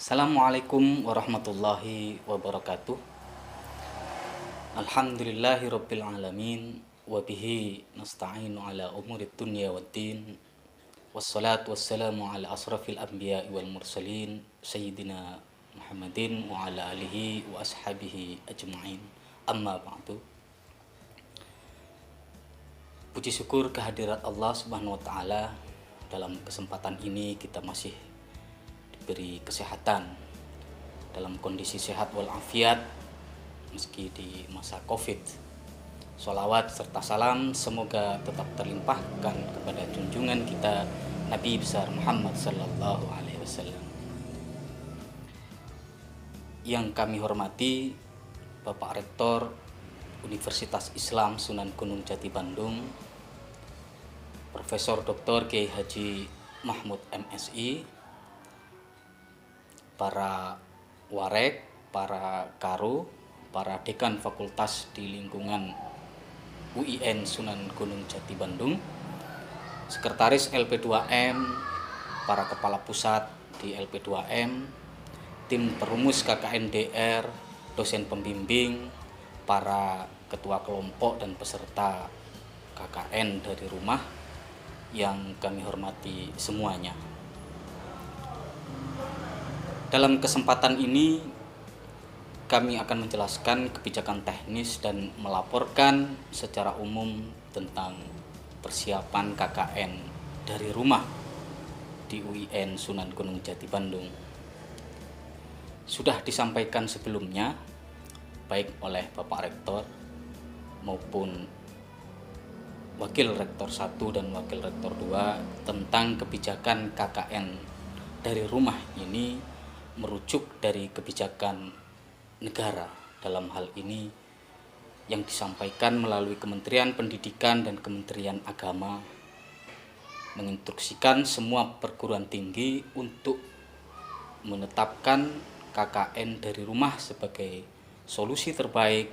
Assalamualaikum warahmatullahi wabarakatuh. Alhamdulillahirabbil alamin wa bihi nasta'inu ala umurid dunya waddin. Wassalatu wassalamu ala asrafil anbiya'i wal mursalin sayyidina Muhammadin wa ala alihi wa ashabihi ajma'in. Amma ba'du. Puji syukur kehadirat Allah Subhanahu wa taala. Dalam kesempatan ini kita masih diberi kesehatan dalam kondisi sehat walafiat meski di masa Covid. Sholawat serta salam semoga tetap terlimpahkan kepada junjungan kita Nabi besar Muhammad sallallahu alaihi wasallam. Yang kami hormati Bapak Rektor Universitas Islam Sunan Gunung Jati Bandung, Profesor Dr. Kiai Haji Mahmud MSI, para warek, para karu, para dekan fakultas di lingkungan UIN Sunan Gunung Jati Bandung, sekretaris LP2M, para kepala pusat di LP2M, tim perumus KKN-DR, dosen pembimbing, para ketua kelompok dan peserta KKN dari rumah yang kami hormati semuanya. Dalam kesempatan ini kami akan menjelaskan kebijakan teknis dan melaporkan secara umum tentang persiapan KKN dari rumah di UIN Sunan Gunung Jati Bandung. Sudah disampaikan sebelumnya baik oleh Bapak Rektor maupun Wakil Rektor 1 dan Wakil Rektor 2 tentang kebijakan KKN dari rumah ini merujuk dari kebijakan negara. Dalam hal ini yang disampaikan melalui Kementerian Pendidikan dan Kementerian Agama menginstruksikan semua perguruan tinggi untuk menetapkan KKN dari rumah sebagai solusi terbaik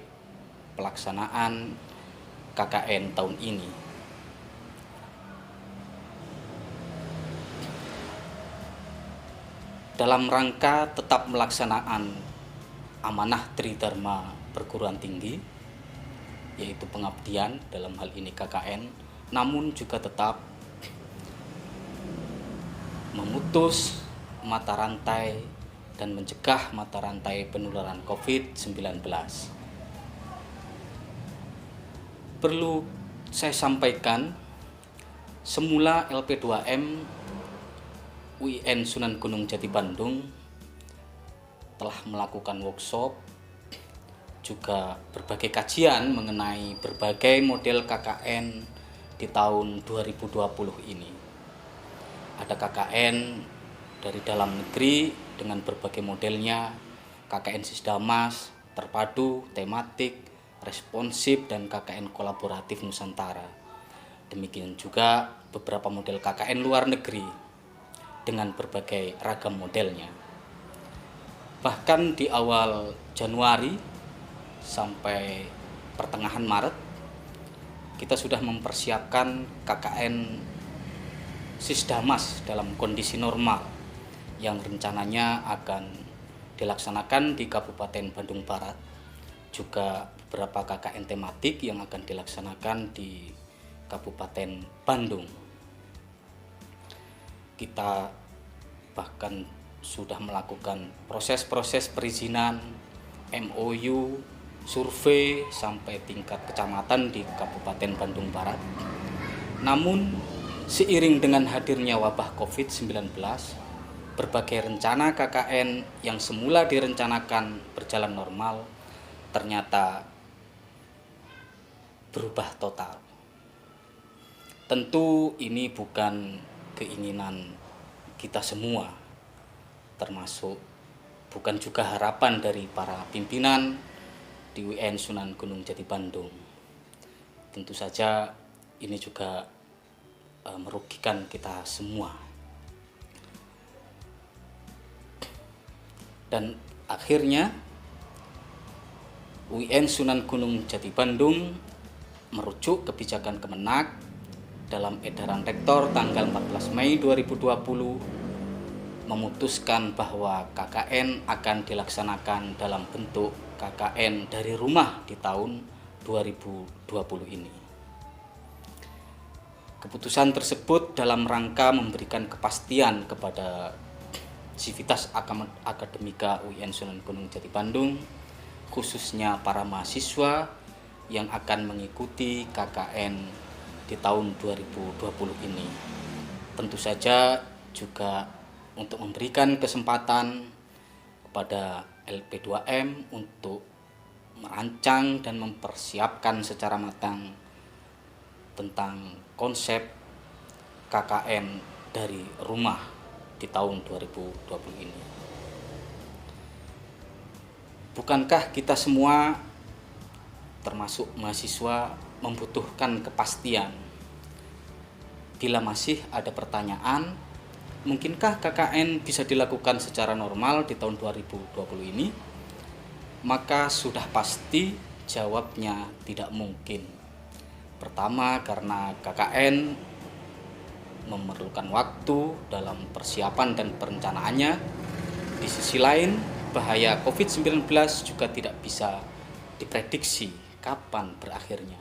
pelaksanaan KKN tahun ini. Dalam rangka tetap melaksanaan amanah Tridharma perguruan tinggi, yaitu pengabdian dalam hal ini KKN, namun juga tetap memutus mata rantai dan mencegah mata rantai penularan COVID-19. Perlu saya sampaikan, semula LP2M UIN Sunan Gunung Jati Bandung telah melakukan workshop, juga berbagai kajian mengenai berbagai model KKN di tahun 2020 ini. Ada KKN dari dalam negeri dengan berbagai modelnya, KKN Sisdamas, terpadu, tematik, responsif, dan KKN kolaboratif Nusantara. Demikian juga beberapa model KKN luar negeri dengan berbagai ragam modelnya. Bahkan di awal Januari sampai pertengahan Maret kita sudah mempersiapkan KKN Sisdamas dalam kondisi normal yang rencananya akan dilaksanakan di Kabupaten Bandung Barat, juga beberapa KKN tematik yang akan dilaksanakan di Kabupaten Bandung. Kita bahkan sudah melakukan proses-proses perizinan, MOU, survei sampai tingkat kecamatan di Kabupaten Bandung Barat. Namun seiring dengan hadirnya wabah COVID-19, berbagai rencana KKN yang semula direncanakan berjalan normal ternyata berubah total. Tentu ini bukan keinginan kita semua, termasuk bukan juga harapan dari para pimpinan di UIN Sunan Gunung Jati Bandung. Tentu saja ini juga merugikan kita semua. Dan akhirnya UIN Sunan Gunung Jati Bandung merujuk kebijakan Kemenak dalam edaran Rektor tanggal 14 Mei 2020 memutuskan bahwa KKN akan dilaksanakan dalam bentuk KKN dari rumah di tahun 2020 ini. Keputusan tersebut dalam rangka memberikan kepastian kepada Sivitas Akademika UIN Sunan Gunung Jati Bandung, khususnya para mahasiswa yang akan mengikuti KKN di tahun 2020 ini. Tentu saja juga untuk memberikan kesempatan kepada LP2M untuk merancang dan mempersiapkan secara matang tentang konsep KKN dari rumah di tahun 2020 ini. Bukankah kita semua termasuk mahasiswa membutuhkan kepastian? Bila masih ada pertanyaan, mungkinkah KKN bisa dilakukan secara normal di tahun 2020 ini? Maka sudah pasti jawabnya tidak mungkin. Pertama, karena KKN memerlukan waktu dalam persiapan dan perencanaannya. Di sisi lain, bahaya COVID-19 juga tidak bisa diprediksi kapan berakhirnya.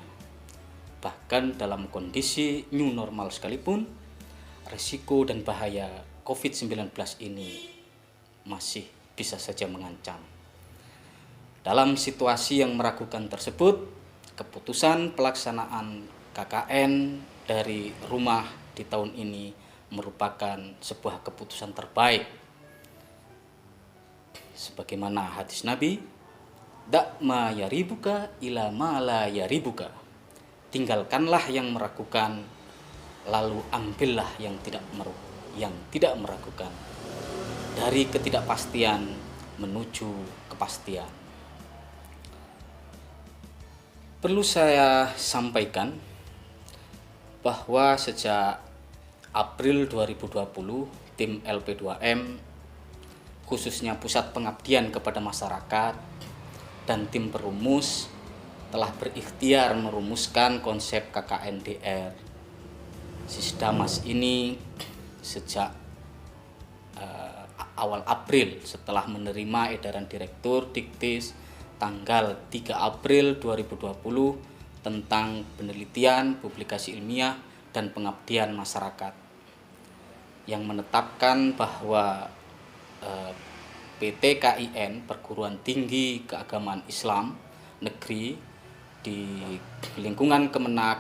Bahkan dalam kondisi new normal sekalipun, risiko dan bahaya COVID-19 ini masih bisa saja mengancam. Dalam situasi yang meragukan tersebut, keputusan pelaksanaan KKN dari rumah di tahun ini merupakan sebuah keputusan terbaik. Sebagaimana hadis Nabi, "Da' ma yaribuka ila ma la yaribuka." Tinggalkanlah yang meragukan, lalu ambillah yang tidak meragukan. Dari ketidakpastian menuju kepastian. Perlu saya sampaikan bahwa sejak April 2020, tim LP2M, khususnya Pusat Pengabdian kepada Masyarakat dan tim perumus, telah berikhtiar merumuskan konsep KKNDR Sisdamas ini sejak awal April setelah menerima edaran Direktur Diktis tanggal 3 April 2020 tentang penelitian, publikasi ilmiah, dan pengabdian masyarakat yang menetapkan bahwa PT KIN, Perguruan Tinggi Keagamaan Islam Negeri di lingkungan Kemenak,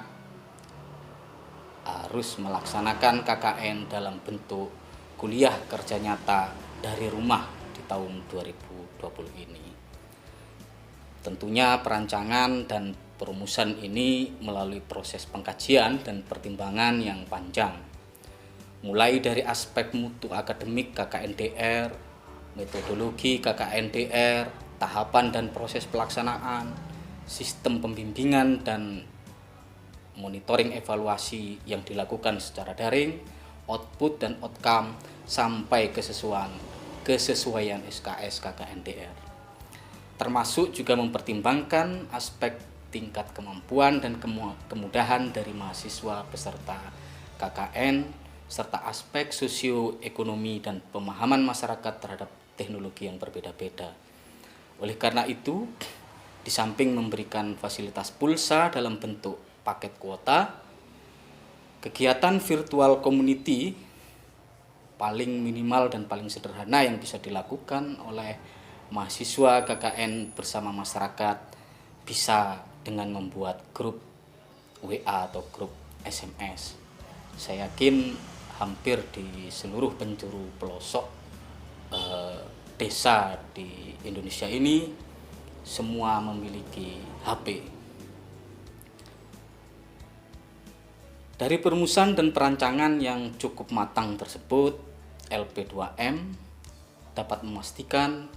harus melaksanakan KKN dalam bentuk kuliah kerja nyata dari rumah di tahun 2020 ini. Tentunya perancangan dan perumusan ini melalui proses pengkajian dan pertimbangan yang panjang, mulai dari aspek mutu akademik KKNDR, metodologi KKNDR, tahapan dan proses pelaksanaan, sistem pembimbingan dan monitoring evaluasi yang dilakukan secara daring, output dan outcome, sampai kesesuaian SKS KKNDR. Termasuk juga mempertimbangkan aspek tingkat kemampuan dan kemudahan dari mahasiswa peserta KKN, serta aspek sosioekonomi dan pemahaman masyarakat terhadap teknologi yang berbeda-beda. Oleh karena itu, di samping memberikan fasilitas pulsa dalam bentuk paket kuota, kegiatan virtual community paling minimal dan paling sederhana yang bisa dilakukan oleh mahasiswa KKN bersama masyarakat bisa dengan membuat grup WA atau grup SMS. Saya yakin hampir di seluruh penjuru pelosok desa di Indonesia ini semua memiliki HP. Dari perumusan dan perancangan yang cukup matang tersebut, LP2M dapat memastikan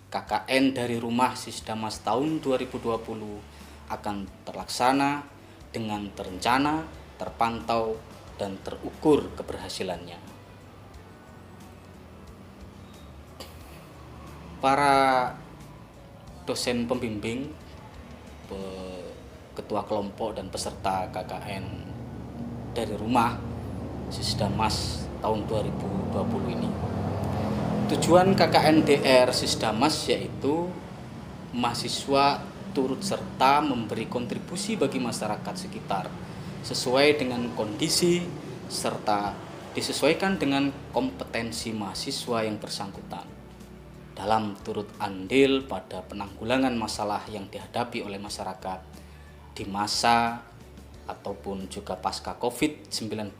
KKN dari rumah Sisdamas tahun 2020 akan terlaksana dengan terencana, terpantau, dan terukur keberhasilannya. Para dosen pembimbing, ketua kelompok dan peserta KKN dari rumah Sisdamas tahun 2020 ini Tujuan KKN-DR Sisdamas yaitu mahasiswa turut serta memberi kontribusi bagi masyarakat sekitar sesuai dengan kondisi serta disesuaikan dengan kompetensi mahasiswa yang bersangkutan dalam turut andil pada penanggulangan masalah yang dihadapi oleh masyarakat di masa ataupun juga pasca COVID-19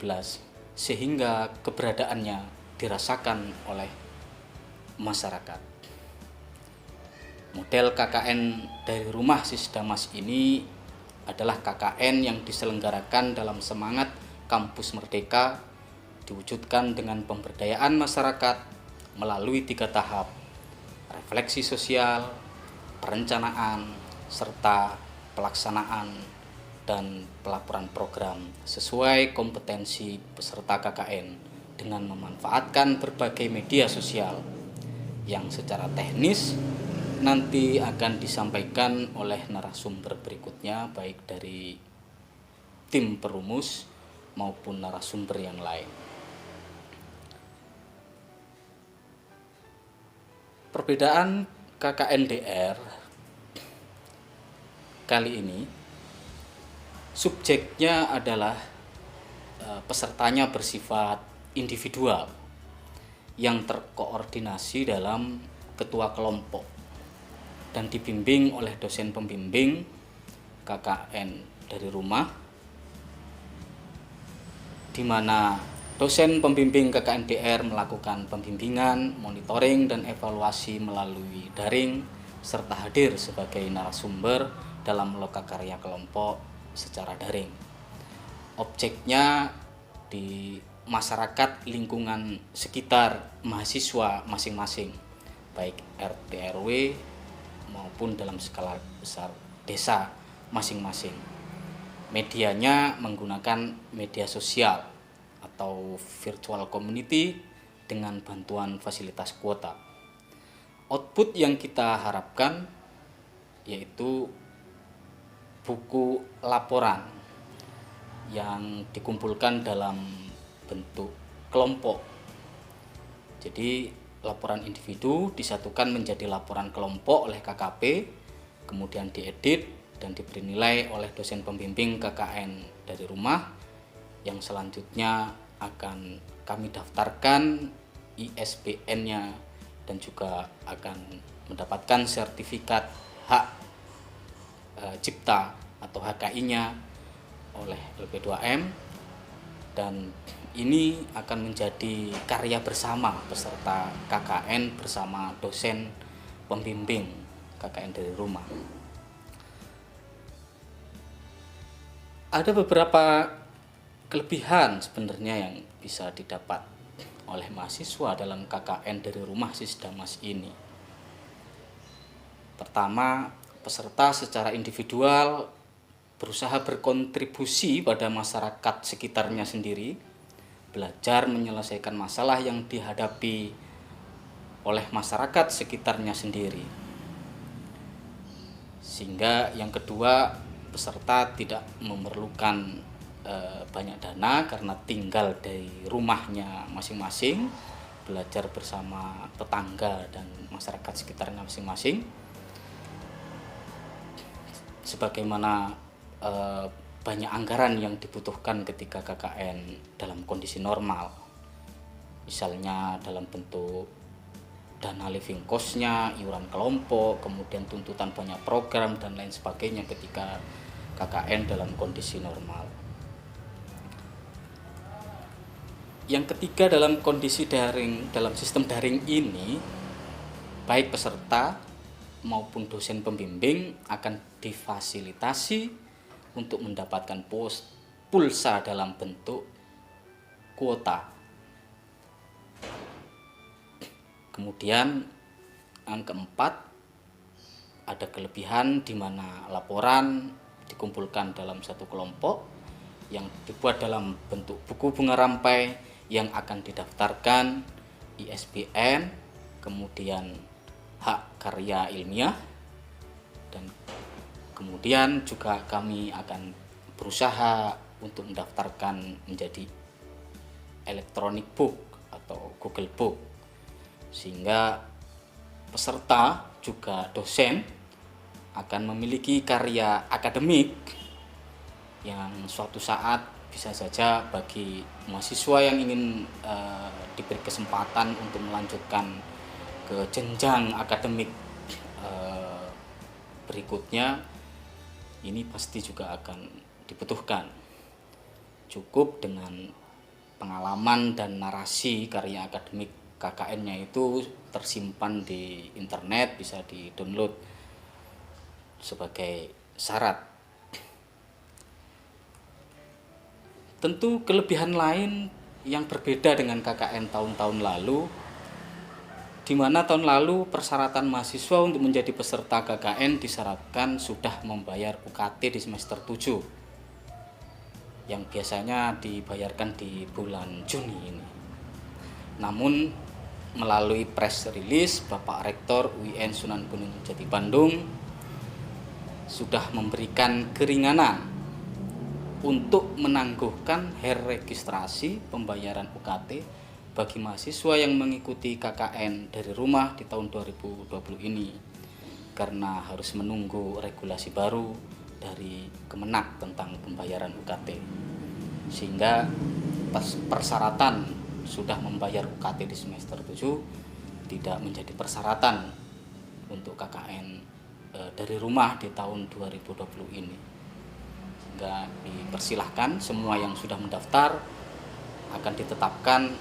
sehingga keberadaannya dirasakan oleh masyarakat. Model KKN dari rumah Sisdamas ini adalah KKN yang diselenggarakan dalam semangat Kampus Merdeka, diwujudkan dengan pemberdayaan masyarakat melalui 3 tahap: refleksi sosial, perencanaan, serta pelaksanaan dan pelaporan program sesuai kompetensi peserta KKN dengan memanfaatkan berbagai media sosial yang secara teknis nanti akan disampaikan oleh narasumber berikutnya, baik dari tim perumus maupun narasumber yang lain. Perbedaan KKN-DR kali ini, subjeknya adalah pesertanya bersifat individual yang terkoordinasi dalam ketua kelompok dan dibimbing oleh dosen pembimbing KKN dari rumah, di mana dosen pembimbing KKN-DR melakukan pembimbingan, monitoring, dan evaluasi melalui daring serta hadir sebagai narasumber dalam lokakarya kelompok secara daring. Objeknya di masyarakat lingkungan sekitar mahasiswa masing-masing, baik RT RW maupun dalam skala besar desa masing-masing. Medianya menggunakan media sosial atau virtual community dengan bantuan fasilitas kuota. Output yang kita harapkan yaitu buku laporan yang dikumpulkan dalam bentuk kelompok. Jadi laporan individu disatukan menjadi laporan kelompok oleh KKP, kemudian diedit dan diberi nilai oleh dosen pembimbing KKN dari rumah, yang selanjutnya akan kami daftarkan ISBN-nya dan juga akan mendapatkan sertifikat hak cipta atau HKI-nya oleh LP2M, dan ini akan menjadi karya bersama peserta KKN bersama dosen pembimbing KKN dari rumah. Ada beberapa kelebihan sebenarnya yang bisa didapat oleh mahasiswa dalam KKN dari rumah Sisdamas ini. Pertama, peserta secara individual berusaha berkontribusi pada masyarakat sekitarnya sendiri, belajar menyelesaikan masalah yang dihadapi oleh masyarakat sekitarnya sendiri. Sehingga yang kedua, peserta tidak memerlukan banyak dana karena tinggal dari rumahnya masing-masing, belajar bersama tetangga dan masyarakat sekitarnya masing-masing. Sebagaimana banyak anggaran yang dibutuhkan ketika KKN dalam kondisi normal, misalnya dalam bentuk dana living cost-nya, iuran kelompok, kemudian tuntutan banyak program dan lain sebagainya ketika KKN dalam kondisi normal. Yang ketiga, dalam kondisi daring, dalam sistem daring ini, baik peserta maupun dosen pembimbing akan difasilitasi untuk mendapatkan pulsa dalam bentuk kuota. Kemudian yang keempat, ada kelebihan di mana laporan dikumpulkan dalam satu kelompok yang dibuat dalam bentuk buku bunga rampai yang akan didaftarkan ISBN, kemudian hak karya ilmiah, dan kemudian juga kami akan berusaha untuk mendaftarkan menjadi electronic book atau Google Book. sehingga peserta juga dosen akan memiliki karya akademik yang suatu saat bisa saja bagi mahasiswa yang ingin diberi kesempatan untuk melanjutkan ke jenjang akademik berikutnya, ini pasti juga akan dibutuhkan. Cukup dengan pengalaman dan narasi karya akademik KKN-nya itu tersimpan di internet, bisa di-download sebagai syarat. Tentu kelebihan lain yang berbeda dengan KKN tahun-tahun lalu, di mana tahun lalu persyaratan mahasiswa untuk menjadi peserta KKN disyaratkan sudah membayar UKT di semester 7 yang biasanya dibayarkan di bulan Juni ini. Namun melalui press release, Bapak Rektor UIN Sunan Gunung Jati Bandung sudah memberikan keringanan untuk menangguhkan registrasi pembayaran UKT bagi mahasiswa yang mengikuti KKN dari rumah di tahun 2020 ini, karena harus menunggu regulasi baru dari Kemenak tentang pembayaran UKT, sehingga persyaratan sudah membayar UKT di semester 7 tidak menjadi persyaratan untuk KKN dari rumah di tahun 2020 ini. Sehingga dipersilahkan semua yang sudah mendaftar akan ditetapkan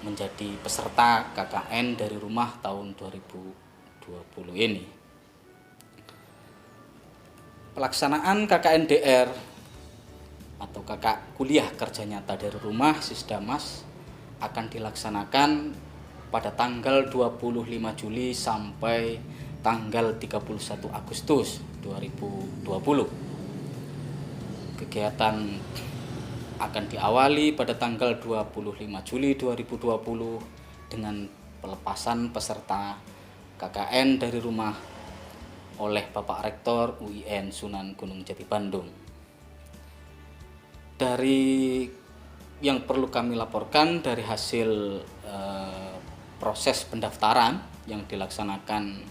menjadi peserta KKN dari rumah tahun 2020 ini. Pelaksanaan KKNDR atau kuliah kerja nyata dari rumah Sisdamas akan dilaksanakan pada tanggal 25 Juli sampai tanggal 31 Agustus 2020. Kegiatan akan diawali pada tanggal 25 Juli 2020 dengan pelepasan peserta KKN dari rumah oleh Bapak Rektor UIN Sunan Gunung Jati Bandung. Dari yang perlu kami laporkan dari hasil proses pendaftaran yang dilaksanakan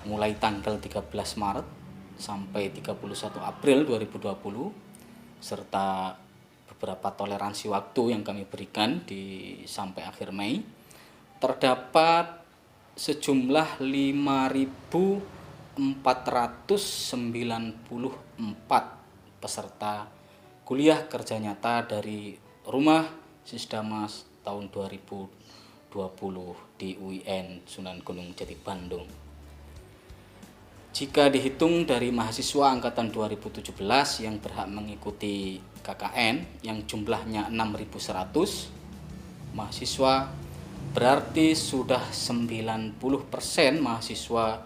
mulai tanggal 13 Maret sampai 31 April 2020 serta beberapa toleransi waktu yang kami berikan sampai akhir Mei, terdapat sejumlah 5.494 peserta kuliah kerja nyata dari rumah Sisdamas tahun 2020 di UIN Sunan Gunung Jati Bandung. Jika dihitung dari mahasiswa angkatan 2017 yang berhak mengikuti KKN yang jumlahnya 6.100 mahasiswa, berarti sudah 90% mahasiswa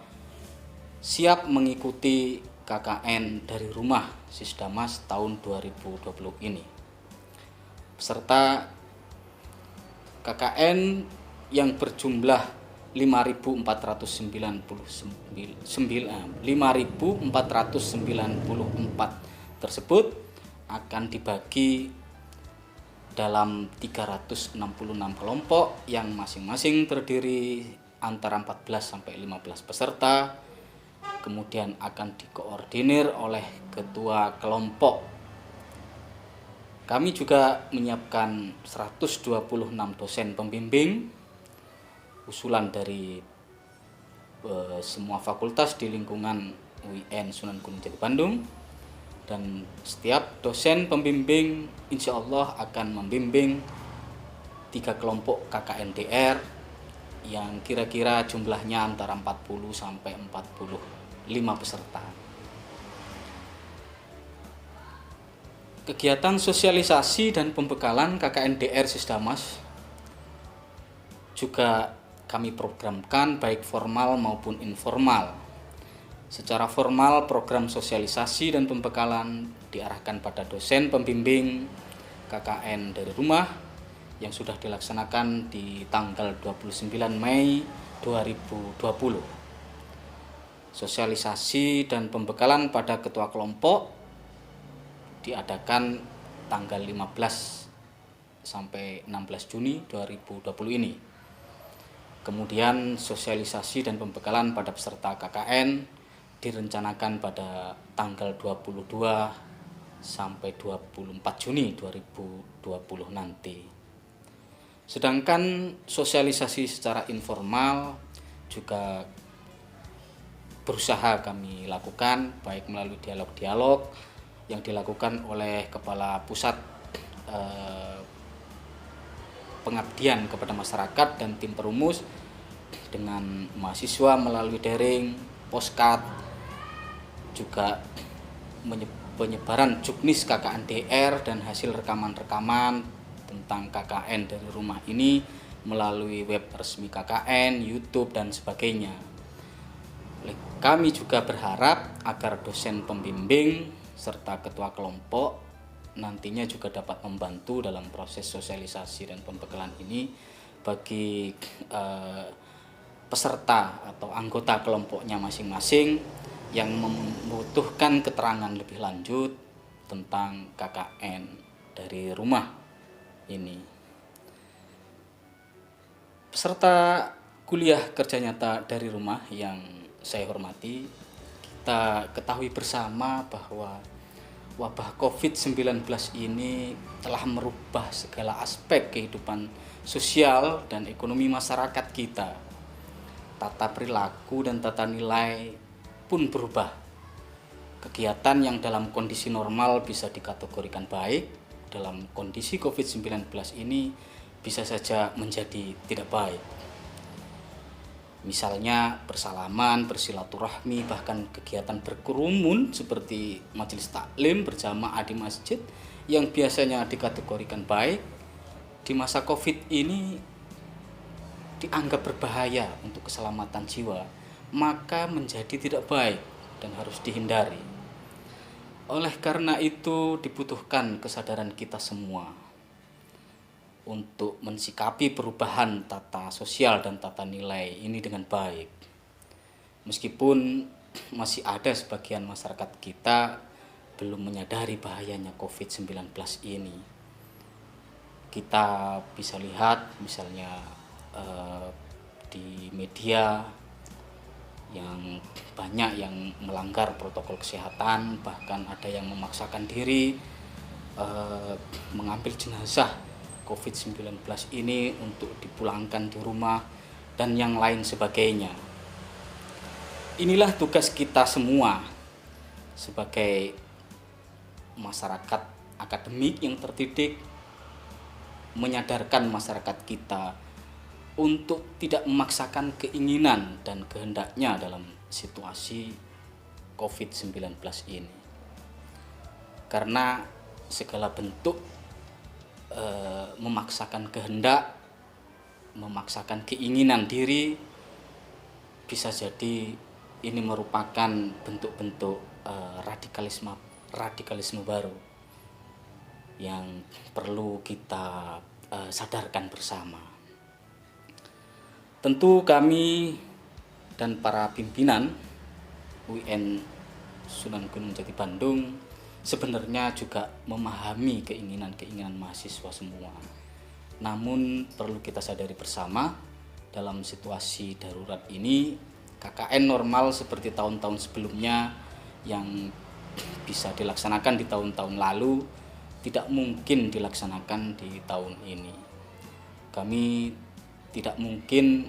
siap mengikuti KKN dari rumah Sisdamas tahun 2020 ini. Peserta KKN yang berjumlah 5.494 tersebut akan dibagi dalam 366 kelompok yang masing-masing terdiri antara 14 sampai 15 peserta, kemudian akan dikoordinir oleh ketua kelompok. Kami juga menyiapkan 126 dosen pembimbing usulan dari semua fakultas di lingkungan UIN Sunan Gunung Jati Bandung, dan setiap dosen pembimbing insya Allah akan membimbing 3 kelompok KKNDR yang kira-kira jumlahnya antara 40 sampai 45 peserta. Kegiatan sosialisasi dan pembekalan KKNDR Sisdamas juga kami programkan baik formal maupun informal. Secara formal, program sosialisasi dan pembekalan diarahkan pada dosen pembimbing KKN dari rumah yang sudah dilaksanakan di tanggal 29 Mei 2020. Sosialisasi dan pembekalan pada ketua kelompok diadakan tanggal 15 sampai 16 Juni 2020 ini. Kemudian sosialisasi dan pembekalan pada peserta KKN direncanakan pada tanggal 22 sampai 24 Juni 2020 nanti. Sedangkan sosialisasi secara informal juga berusaha kami lakukan, baik melalui dialog-dialog yang dilakukan oleh Kepala Pusat Pengabdian kepada Masyarakat dan tim perumus dengan mahasiswa melalui daring, postcard, juga penyebaran juknis KKN DR dan hasil rekaman-rekaman tentang KKN dari rumah ini melalui web resmi KKN, YouTube, dan sebagainya. Kami juga berharap agar dosen pembimbing serta ketua kelompok nantinya juga dapat membantu dalam proses sosialisasi dan pembekalan ini bagi peserta atau anggota kelompoknya masing-masing yang membutuhkan keterangan lebih lanjut tentang KKN dari rumah ini. Peserta kuliah kerja nyata dari rumah yang saya hormati, kita ketahui bersama bahwa wabah COVID-19 ini telah merubah segala aspek kehidupan sosial dan ekonomi masyarakat kita. Tata perilaku dan tata nilai pun berubah. Kegiatan yang dalam kondisi normal bisa dikategorikan baik, dalam kondisi COVID-19 ini bisa saja menjadi tidak baik. Misalnya bersalaman, bersilaturahmi, bahkan kegiatan berkerumun seperti majelis taklim berjamaah di masjid yang biasanya dikategorikan baik, di masa COVID ini dianggap berbahaya untuk keselamatan jiwa, maka menjadi tidak baik dan harus dihindari. Oleh karena itu dibutuhkan kesadaran kita semua untuk mensikapi perubahan tata sosial dan tata nilai ini dengan baik. Meskipun masih ada sebagian masyarakat kita belum menyadari bahayanya COVID-19 ini. Kita bisa lihat misalnya di media yang banyak yang melanggar protokol kesehatan, bahkan ada yang memaksakan diri mengambil jenazah COVID-19 ini untuk dipulangkan di rumah dan yang lain sebagainya. Inilah tugas kita semua sebagai masyarakat akademik yang terdidik, menyadarkan masyarakat kita untuk tidak memaksakan keinginan dan kehendaknya dalam situasi COVID-19 ini. Karena segala bentuk memaksakan kehendak, memaksakan keinginan diri bisa jadi ini merupakan bentuk-bentuk radikalisme baru yang perlu kita sadarkan bersama. Tentu kami dan para pimpinan UIN Sunan Gunung Jati Bandung sebenarnya juga memahami keinginan-keinginan mahasiswa semua. Namun perlu kita sadari bersama, dalam situasi darurat ini, KKN normal seperti tahun-tahun sebelumnya yang bisa dilaksanakan di tahun-tahun lalu tidak mungkin dilaksanakan di tahun ini. Kami tidak mungkin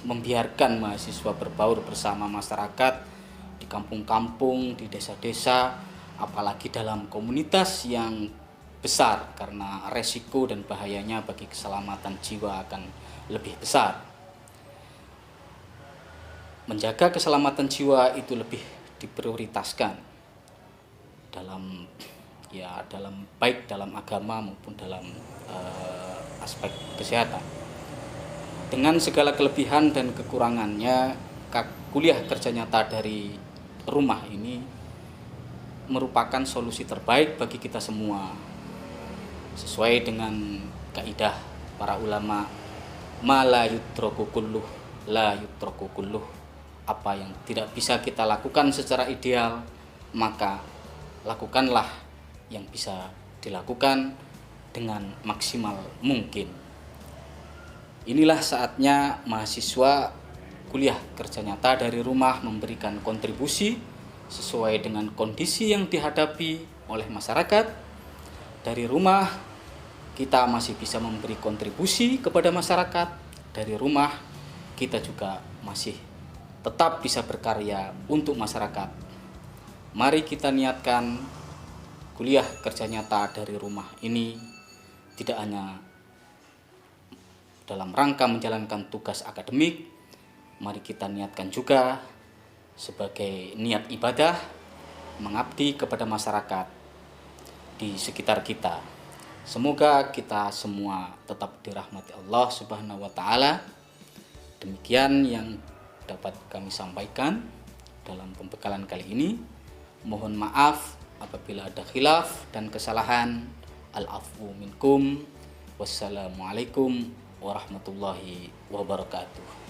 membiarkan mahasiswa berbaur bersama masyarakat di kampung-kampung, di desa-desa, apalagi dalam komunitas yang besar karena resiko dan bahayanya bagi keselamatan jiwa akan lebih besar. Menjaga keselamatan jiwa itu lebih diprioritaskan baik dalam agama maupun dalam aspek kesehatan. Dengan segala kelebihan dan kekurangannya, kuliah kerja nyata dari rumah ini merupakan solusi terbaik bagi kita semua. Sesuai dengan kaidah para ulama, ma la yutraku kulluh la yutraku kulluh. Apa yang tidak bisa kita lakukan secara ideal, maka lakukanlah yang bisa dilakukan dengan maksimal mungkin. Inilah saatnya mahasiswa kuliah kerja nyata dari rumah memberikan kontribusi sesuai dengan kondisi yang dihadapi oleh masyarakat. Dari rumah kita masih bisa memberi kontribusi kepada masyarakat. Dari rumah kita juga masih tetap bisa berkarya untuk masyarakat. Mari kita niatkan kuliah kerja nyata dari rumah ini tidak hanya dalam rangka menjalankan tugas akademik, mari kita niatkan juga sebagai niat ibadah mengabdi kepada masyarakat di sekitar kita. Semoga kita semua tetap dirahmati Allah Subhanahu wa taala. Demikian yang dapat kami sampaikan dalam pembekalan kali ini. Mohon maaf apabila ada khilaf dan kesalahan. Al-afwu minkum. Wassalamualaikum warahmatullahi wabarakatuh.